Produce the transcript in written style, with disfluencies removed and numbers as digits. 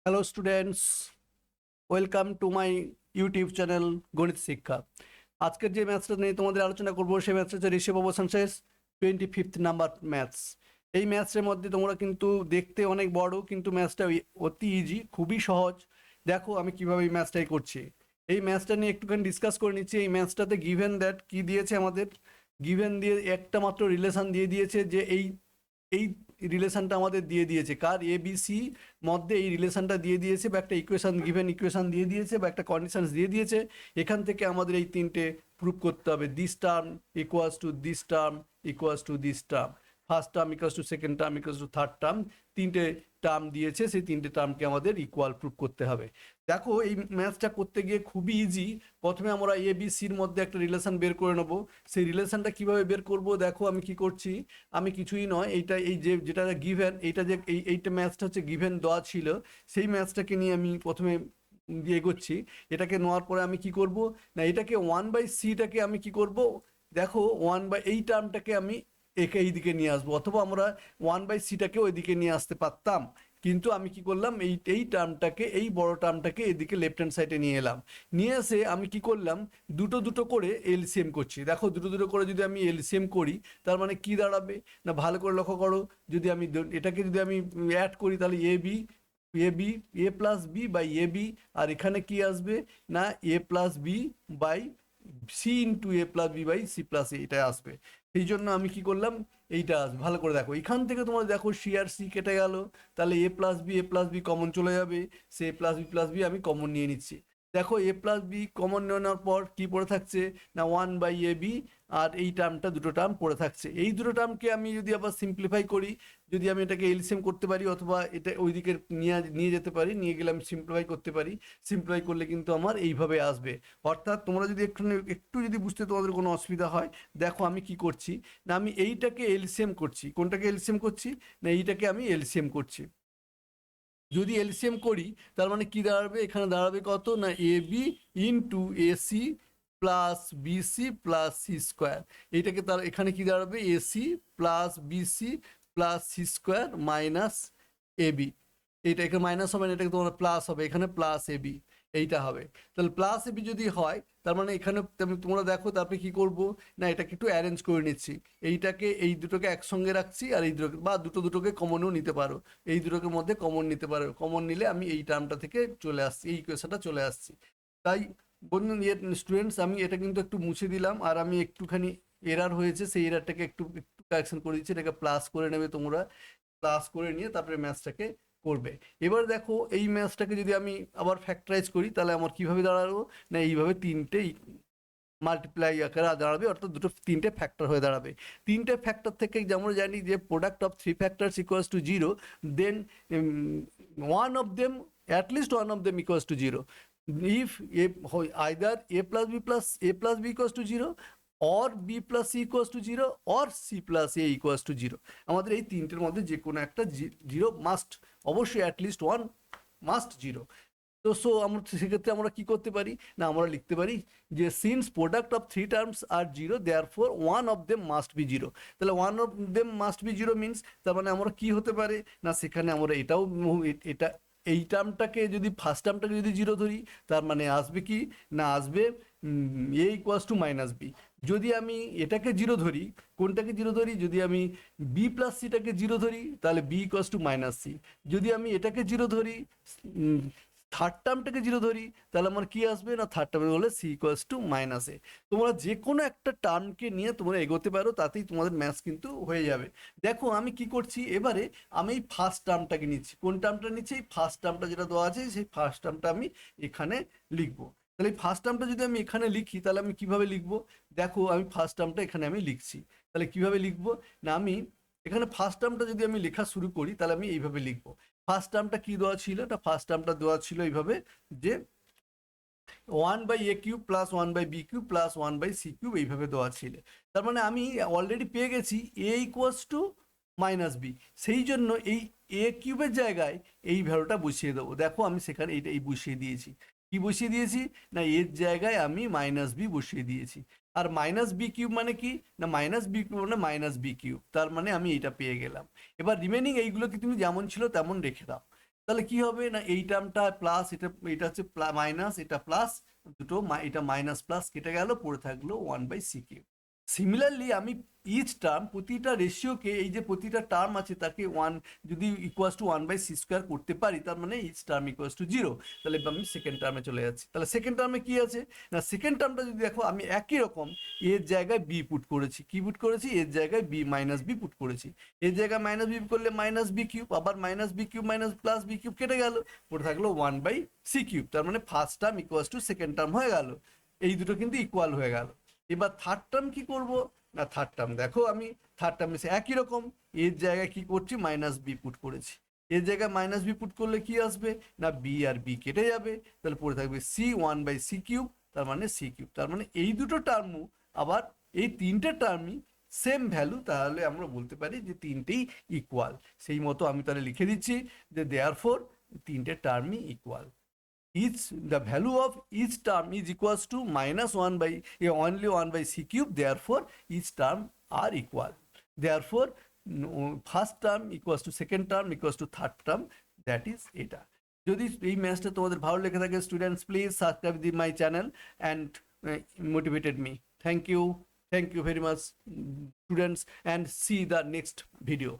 Hello students, welcome to my YouTube channel গণিত শিক্ষা। আজকের যে ম্যাথসটা নিয়ে তোমাদের আলোচনা করবো সেই ম্যাথসটা হচ্ছে ঋষভ অবসানসেস 25th নাম্বার ম্যাথস। এই ম্যাথসের মধ্যে তোমরা কিন্তু দেখতে অনেক বড়, কিন্তু ম্যাথসটা অতি ইজি, খুবই সহজ। দেখো আমি কিভাবে এই ম্যাথসটাই করছি। এই ম্যাথসটা নিয়ে একটুখানি ডিসকাস করে নিচ্ছি। এই ম্যাথসটাতে গিভেন দ্যাট কি দিয়েছে আমাদের, গিভেন দিয়ে একটা মাত্র রিলেশন দিয়ে দিয়েছে, যে এই এই রিলেশনটা আমাদের দিয়ে দিয়েছে কার এবিসি মধ্যে এই রিলেশনটা দিয়ে দিয়েছে, বা একটা ইকুয়েশন গিভেন ইকুয়েশন দিয়ে দিয়েছে, বা একটা কন্ডিশনস দিয়ে দিয়েছে। এখান থেকে আমাদের এই তিনটে প্রুভ করতে হবে। This term equals to this term equals to this term, first term equals to second term equals to third term. তিনটে টার্ম দিয়েছে, সেই তিনটে টার্মকে আমাদের ইকুয়াল প্রুভ করতে হবে। দেখো এই ম্যাথসটা করতে গিয়ে খুবই ইজি। প্রথমে আমরা এ বি সির মধ্যে একটা রিলেশন বের করে নেবো। সেই রিলেশনটা কিভাবে বের করব, দেখো আমি কি করছি। আমি কিছুই নয়, এইটা এই যেটা গিভেন, এইটা যে এইটা ম্যাথসটা হচ্ছে গিভেন দেওয়া ছিল, সেই ম্যাথসটাকে নিয়ে আমি প্রথমে দিয়ে এগোচ্ছি। এটাকে নেওয়ার পরে আমি কি করব না, এটাকে 1/c-টাকে আমি কি করব, দেখো এই টার্মটাকে আমি একে এই দিকে নিয়ে আসবো, অথবা আমরা 1/c-টাকে ওই দিকে নিয়ে আসতে পারতাম। কিন্তু আমি কি করলাম, এই টার্মটাকে, এই বড় টার্মটাকে এদিকে লেফট হ্যান্ড সাইডে নিয়ে এলাম। নিয়ে এসে আমি কি করলাম, দুটো দুটো করে এলসিএম করছি। দেখো দুটো দুটো করে যদি আমি এলসিএম করি, তার মানে কি দাঁড়াবে না, ভালো করে লক্ষ্য করো। যদি আমি এটাকে যদি আমি অ্যাড করি, তাহলে A B A plus B by A B, আর এখানে কি আসবে না, A plus B by C into A plus B by C plus A, এটা আসবে। সেই জন্য আমি কি করলাম, এইটা আসবে। ভালো করে দেখো, এখান থেকে তোমরা দেখো সি আর সি কেটে গেল, তাহলে এ প্লাস বি কমন চলে যাবে। সে প্লাস বি আমি কমন নিয়ে নিচ্ছি। দেখো এ প্লাস বি কমন নেওয়ার পর কি পড়ে থাকছে না, 1/ab, আর এই টার্মটা, দুটো টার্ম পড়ে থাকছে। এই দুটো টার্মকে আমি যদি আবার সিম্পলিফাই করি, যদি আমি এটাকে এলসিএম করতে পারি, অথবা এটা ওইদিকে নিয়ে নিয়ে যেতে পারি, নিয়ে গেলে আমি সিম্পলিফাই করতে পারি। সিম্পলিফাই করলে কিন্তু আমার এইভাবে আসবে। অর্থাৎ তোমরা যদি একটু একটু যদি বুঝতে তোমাদের কোনো অসুবিধা হয়, দেখো আমি কি করছি না, আমি এইটাকে এলসিএম করছি। কোনটাকে এলসিএম করছি না, এইটাকে আমি এলসিএম করছি। যদি এলসিএম করি, তার মানে কি দাঁড়াবে, এখানে দাঁড়াবে কত না, A B into AC plus BC plus C square. এইটাকে তার এখানে কি দাঁড়াবে, AC plus BC plus C square minus AB. এইটা এখানে মাইনাস হবে না, এটাকে তোমার প্লাস হবে, এখানে প্লাস এবি এইটা হবে। তাহলে প্লাস এবি যদি হয়, তার মানে এখানে তোমরা দেখো, তারপরে কি করব না, এটাকে একটু অ্যারেঞ্জ করে নিচ্ছি। এইটাকে, এই দুটোকে একসঙ্গে রাখছি, আর এই দুটোকে, বা দুটোকে কমনও নিতে পারো। এই দুটোকে মধ্যে কমন নিতে পারো, কমন নিলে আমি এই টার্মটা থেকে চলে আসছি, এই ইকুয়েশনটা চলে আসছি। তাই বন্ধু, স্টুডেন্টস, আমি এটা কিন্তু একটু মুছে দিলাম, আর আমি একটুখানি এরার হয়েছে, সেই এরারটাকে একটু একটু কারেকশন করে দিচ্ছি। এটাকে প্লাস করে নেবে তোমরা, প্লাস করে নিয়ে তারপরে ম্যাথসটাকে করবে। এবার দেখো এই ম্যাথসটাকে যদি আমি আবার ফ্যাক্টরাইজ করি, তাহলে আমার কিভাবে দাঁড়াবো না, এইভাবে তিনটে মাল্টিপ্লাই আকারে দাঁড়াবে, অর্থাৎ তিনটে ফ্যাক্টর হয়ে দাঁড়াবে। তিনটে ফ্যাক্টর থেকে যেমন জানি যে product of three factors equals to zero, then one of them, at least one of them equals to zero. If A either A plus B equals to zero, or B plus C equals to zero, or C plus A equals to zero. আমাদের এই তিনটের মধ্যে যে কোনো একটা zero must, অবশ্যই at least one must zero. তো আমরা সেক্ষেত্রে আমরা কি করতে পারি না, আমরা লিখতে পারি যে since product of three terms are zero, therefore one of them must be zero. তাহলে one of them must be zero means, তার মানে আমরা কি হতে পারে না, সেখানে আমরা এটাও, এটা এই টার্মটাকে যদি, ফার্স্ট টার্মটাকে যদি জিরো ধরি, তার মানে আসবে কি না, আসবে এ ইকুয়ালস টু মাইনাস বি। যদি আমি এটাকে জিরো ধরি, কোনটাকে জিরো ধরি, যদি আমি বি প্লাস সিটাকে জিরো ধরি, তাহলে B equals to minus C. যদি আমি এটাকে জিরো ধরি, থার্ড টার্মটাকে জিরো ধরি, তাহলে আমার কি আসবে না, থার্ড টার্মে বলে সি ইকুয়ালস টু মাইনাস এ। তোমরা যে কোনো একটা টার্মকে নিয়ে তোমরা এগোতে পারো, তাতেই তোমাদের ম্যাথস কিন্তু হয়ে যাবে। দেখো আমি কি করছি, এবারে আমি এই ফার্স্ট টার্মটাকে নিচ্ছি। কোন টার্মটা নিচ্ছি, এই ফার্স্ট টার্মটা যেটা দেওয়া আছে, সেই ফার্স্ট টার্মটা আমি এখানে লিখবো। তাহলে এই ফার্স্ট টার্মটা যদি আমি এখানে লিখি, তাহলে আমি কিভাবে লিখবো, দেখো আমি ফার্স্ট টার্মটা এখানে আমি লিখছি। তাহলে কিভাবে লিখবো না, আমি এখানে ফার্স্ট টার্মটা যদি আমি লেখা শুরু করি, তাহলে আমি এইভাবে লিখবো। ফার্স্ট টার্মটা কি দেওয়া ছিল, এটা ফার্স্ট টার্মটা দেওয়া ছিল এইভাবে, যে 1/a³ plus 1/b³ plus 1/c³ এইভাবে দেওয়া ছিল। তার মানে আমি অলরেডি পেয়ে গেছি a equals to minus B. সেই জন্য এই a³ জায়গায় এই ভ্যালুটা বসিয়ে দেবো। দেখো আমি সেখানে এই বসিয়ে দিয়েছি। কি বসিয়ে দিয়েছি না, এর জায়গায় আমি মাইনাস বি বসিয়ে দিয়েছি। আর মাইনাস বি³ মানে কি না, মাইনাস বি³ মানে মাইনাস বি³, তার মানে আমি এইটা পেয়ে গেলাম। এবার রিমেনিং এইগুলোকে তুমি যেমন ছিল তেমন রেখে দাও। তাহলে কি হবে না, এই টার্মটা প্লাস, এটা হচ্ছে মাইনাস, এটা প্লাস, দুটো এটা মাইনাস প্লাস কেটে গেল, পড়ে থাকলো 1/c কিউব। সিমিলারলি আমি ইচ টার্ম, প্রতিটা রেশিওকে, এই যে প্রতিটা টার্ম আছে তাকে যদি ইকুয়াস টু 1/c² করতে পারি, তার মানে ইচ টার্ম ইকুয়াস টু 0। তাহলে আমি সেকেন্ড টার্মে চলে যাচ্ছি। তাহলে সেকেন্ড টার্মে কি আছে না, সেকেন্ড টার্মটা যদি দেখো, আমি একই রকম এর জায়গায় বি পুট করেছি। কি পুট করেছি? এর জায়গায় বি মাইনাস বি পুট করেছি। এর জায়গায় মাইনাস বি করলে মাইনাস বি কিউব, আবার minus B cube minus plus B cube কেটে গেল, পড়ে থাকলো 1/c কিউব। তার মানে first term equals to second term হয়ে গেল। এই দুটো কিন্তু ইকুয়াল হয়ে গেল। এবার থার্ড টার্ম কি করব না, থার্ড টার্ম দেখো, আমি থার্ড টার্ম এসে একই রকম এর জায়গায় কি করছি, মাইনাস বি পুট করেছি। এর জায়গায় মাইনাস বি পুট করলে কি আসবে না, বি আর বি কেটে যাবে, তাহলে পড়ে থাকবে সি 1/c কিউব, তার মানে সি কিউব। তার মানে এই দুটো টার্মও আবার, এই তিনটে টার্মই সেম ভ্যালু, তাহলে আমরা বলতে পারি যে তিনটেই ইকুয়াল। সেই মতো আমি তাহলে লিখে দিচ্ছি যে দেয়ারফর তিনটে টার্মই equal. each the value of each term is equals to minus 1 by only 1/c cube, therefore each term are equal, therefore first term equals to second term equals to third term, that is এটা। যদি এই ম্যাথটা তোমাদের ভালো লেগে থাকে students, please subscribe the my channel and motivated me. Thank you very much students, and see the next video.